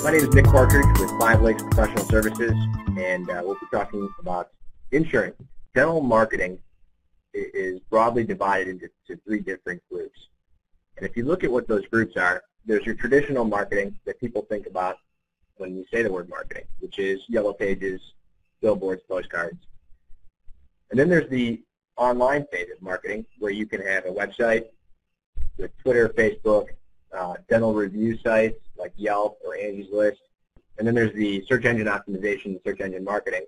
My name is Nick Partridge with Five Lakes Professional Services, and we'll be talking about insurance. Dental marketing is broadly divided into three different groups. And if you look at what those groups are, there's your traditional marketing that people think about when you say the word marketing, which is yellow pages, billboards, postcards. And then there's the online phase of marketing, where you can have a website with Twitter, Facebook, dental review sites like Yelp or Angie's List. And then there's the search engine optimization, search engine marketing.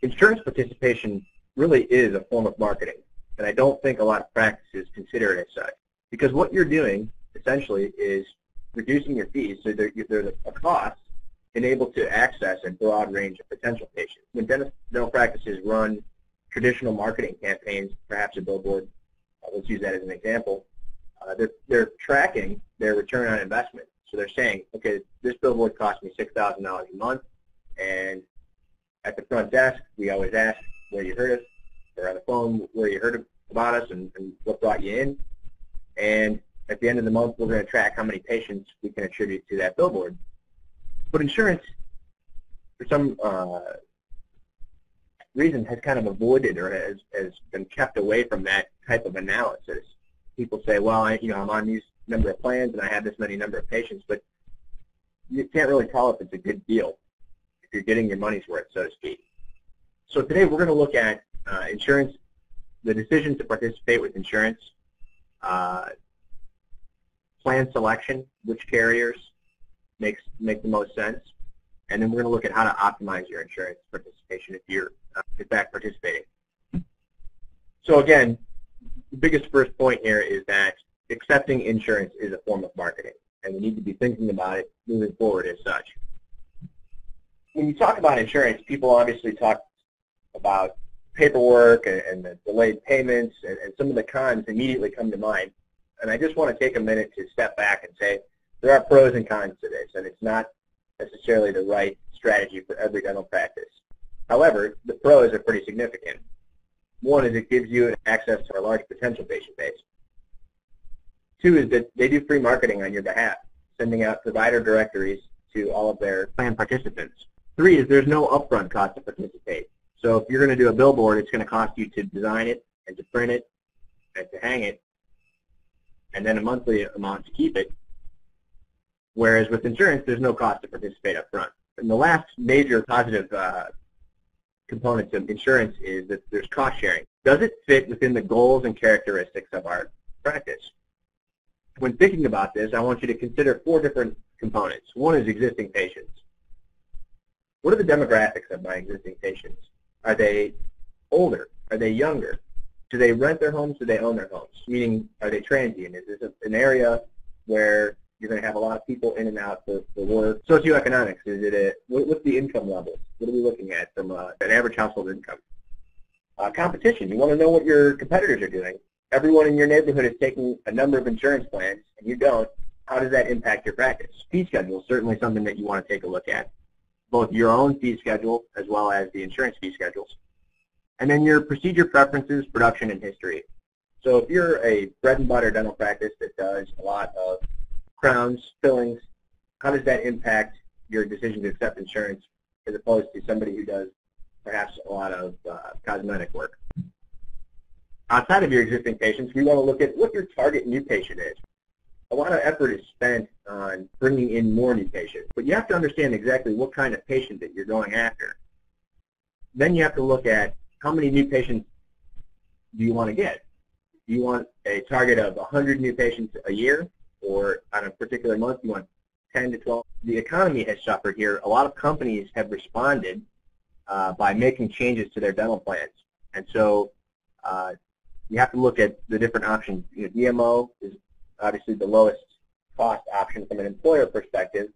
Insurance participation really is a form of marketing, and I don't think a lot of practices consider it as such, because what you're doing essentially is reducing your fees so there's a cost and able to access a broad range of potential patients. When dental practices run traditional marketing campaigns, perhaps a billboard, let's use that as an example, they're tracking their return on investment. So they're saying, okay, this billboard cost me $6,000 a month, and at the front desk, we always ask where you heard us, or on the phone where you heard about us and what brought you in. And at the end of the month, we're going to track how many patients we can attribute to that billboard. But insurance, for some reason, has kind of avoided or has been kept away from that type of analysis. People say, well, I'm on these number of plans and I have this many number of patients, but you can't really tell if it's a good deal, if you're getting your money's worth, so to speak. So today we're going to look at insurance, the decision to participate with insurance, plan selection, which carriers make the most sense, and then we're going to look at how to optimize your insurance participation if you're in fact participating. So again, the biggest first point here is that accepting insurance is a form of marketing, and we need to be thinking about it moving forward as such. When you talk about insurance, people obviously talk about paperwork and the delayed payments, and some of the cons immediately come to mind. And I just want to take a minute to step back and say there are pros and cons to this, and it's not necessarily the right strategy for every dental practice. However, the pros are pretty significant. One is it gives you access to a large potential patient base. Two is that they do free marketing on your behalf, sending out provider directories to all of their plan participants. Three is there's no upfront cost to participate. So if you're going to do a billboard, it's going to cost you to design it and to print it and to hang it, and then a monthly amount to keep it. Whereas with insurance, there's no cost to participate up front. And the last major positive component of insurance is that there's cost sharing. Does it fit within the goals and characteristics of our practice? When thinking about this, I want you to consider four different components. One is existing patients. What are the demographics of my existing patients? Are they older? Are they younger? Do they rent their homes? Do they own their homes? Meaning, are they transient? Is this an area where you're going to have a lot of people in and out for work? Socioeconomics, what's the income level? What are we looking at from an average household income? Competition, you want to know what your competitors are doing. Everyone in your neighborhood is taking a number of insurance plans, and you don't. How does that impact your practice? Fee schedule is certainly something that you want to take a look at, both your own fee schedule as well as the insurance fee schedules. And then your procedure preferences, production, and history. So if you're a bread and butter dental practice that does a lot of crowns, fillings, how does that impact your decision to accept insurance as opposed to somebody who does perhaps a lot of cosmetic work? Outside of your existing patients, we want to look at what your target new patient is. A lot of effort is spent on bringing in more new patients, but you have to understand exactly what kind of patient that you're going after. Then you have to look at how many new patients do you want to get. Do you want a target of 100 new patients a year, or on a particular month you want 10 to 12? The economy has suffered here. A lot of companies have responded by making changes to their dental plans, and so you have to look at the different options. DMO is obviously the lowest cost option from an employer perspective,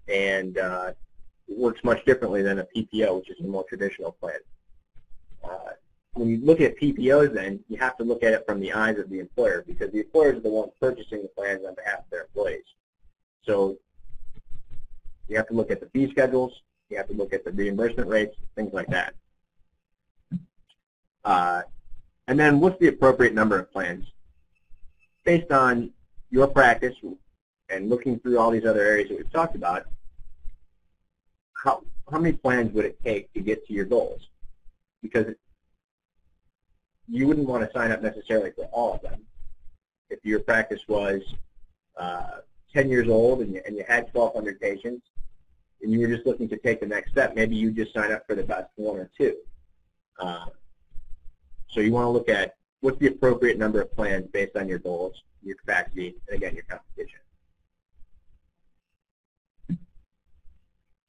and it works much differently than a PPO, which is a more traditional plan. When you look at PPOs, then, you have to look at it from the eyes of the employer, because the employers are the ones purchasing the plans on behalf of their employees. So you have to look at the fee schedules, you have to look at the reimbursement rates, things like that. And then what's the appropriate number of plans? Based on your practice and looking through all these other areas that we've talked about, how many plans would it take to get to your goals? Because you wouldn't want to sign up necessarily for all of them. If your practice was 10 years old and you had 1,200 patients and you were just looking to take the next step, maybe you just sign up for the best one or two. So you want to look at what's the appropriate number of plans based on your goals, your capacity, and again, your competition.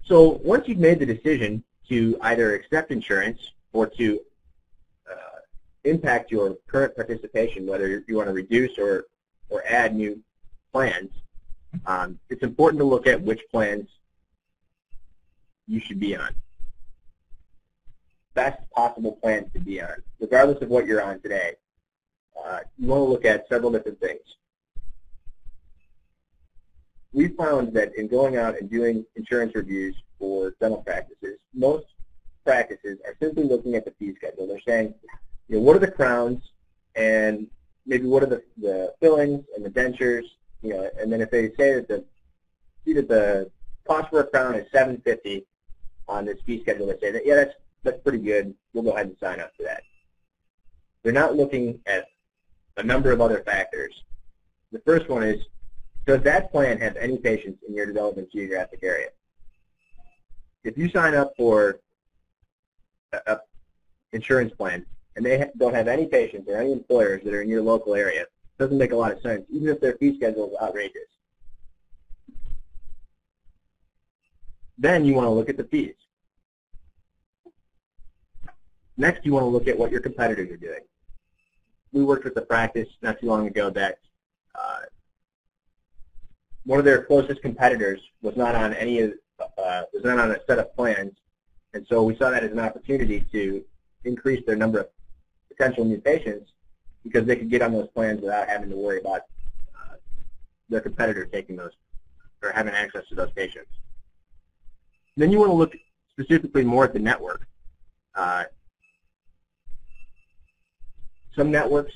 So once you've made the decision to either accept insurance or to impact your current participation, whether you want to reduce or add new plans, it's important to look at which plans you should be on. Best possible plans to be on, regardless of what you're on today. You want to look at several different things. We found that in going out and doing insurance reviews for dental practices, most practices are simply looking at the fee schedule. They're saying, what are the crowns, and maybe what are the fillings and the dentures, and then if they say that the cost for a crown is $750 on this fee schedule, they say that, yeah, that's pretty good. We'll go ahead and sign up for that. They're not looking at a number of other factors. The first one is, does that plan have any patients in your development geographic area? If you sign up for an insurance plan and they don't have any patients or any employers that are in your local area, it doesn't make a lot of sense, even if their fee schedule is outrageous. Then you want to look at the fees. Next, you want to look at what your competitors are doing. We worked with a practice not too long ago that one of their closest competitors was not on a set of plans, and so we saw that as an opportunity to increase their number of potential new patients because they could get on those plans without having to worry about their competitor taking those or having access to those patients. Then you want to look specifically more at the network. Some networks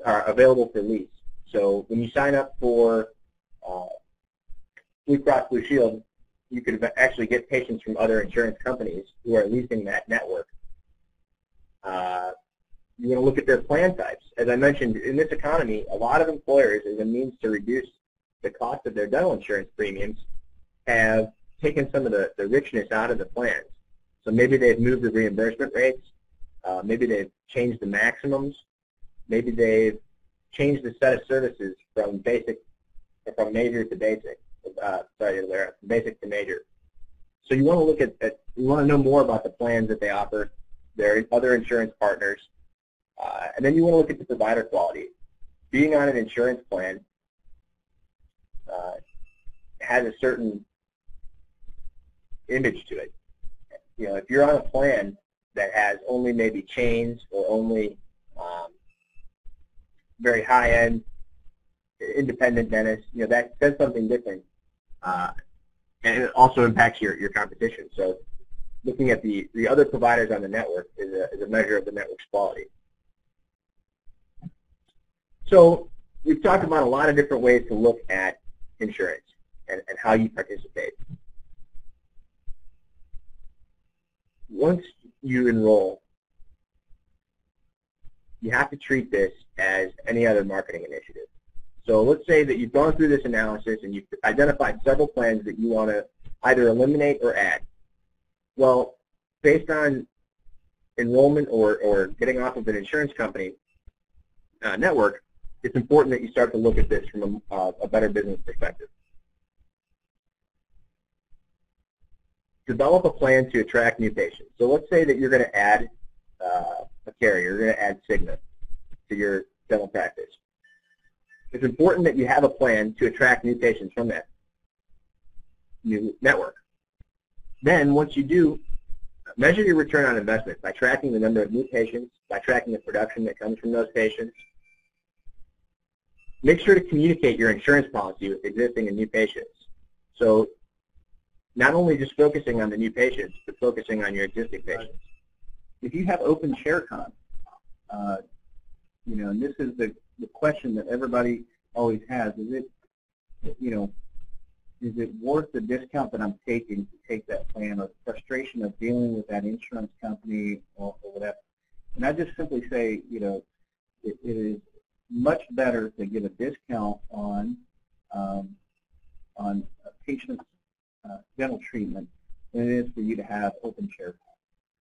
are available for lease. So when you sign up for Blue Cross Blue Shield, you could actually get patients from other insurance companies who are leasing that network. You want to look at their plan types. As I mentioned, in this economy, a lot of employers, as a means to reduce the cost of their dental insurance premiums, have taken some of the richness out of the plans. So maybe they've moved the reimbursement rates. Maybe they've changed the maximums. Maybe they've changed the set of services from major to basic. Basic to major. So you want to look at you want to know more about the plans that they offer, their other insurance partners, and then you want to look at the provider quality. Being on an insurance plan has a certain image to it. If you're on a plan that has only maybe chains or only very high-end independent dentists, that says something different, and it also impacts your competition. So looking at the other providers on the network is a measure of the network's quality. So we've talked about a lot of different ways to look at insurance and how you participate. Once you enroll, you have to treat this as any other marketing initiative. So let's say that you've gone through this analysis and you've identified several plans that you want to either eliminate or add. Well, based on enrollment or getting off of an insurance company network, it's important that you start to look at this from a better business perspective. Develop a plan to attract new patients. So let's say that you're going to add a carrier, you're going to add Cigna to your dental practice. It's important that you have a plan to attract new patients from that new network. Then once you do, measure your return on investment by tracking the number of new patients, by tracking the production that comes from those patients. Make sure to communicate your insurance policy with existing and new patients. So not only just focusing on the new patients, but focusing on your existing patients. If you have open ShareCon, and this is the question that everybody always has, is it worth the discount that I'm taking to take that plan? and the frustration of dealing with that insurance company or whatever. And I just simply say, you know, it is much better to give a discount on a patient's dental treatment than it is for you to have open care.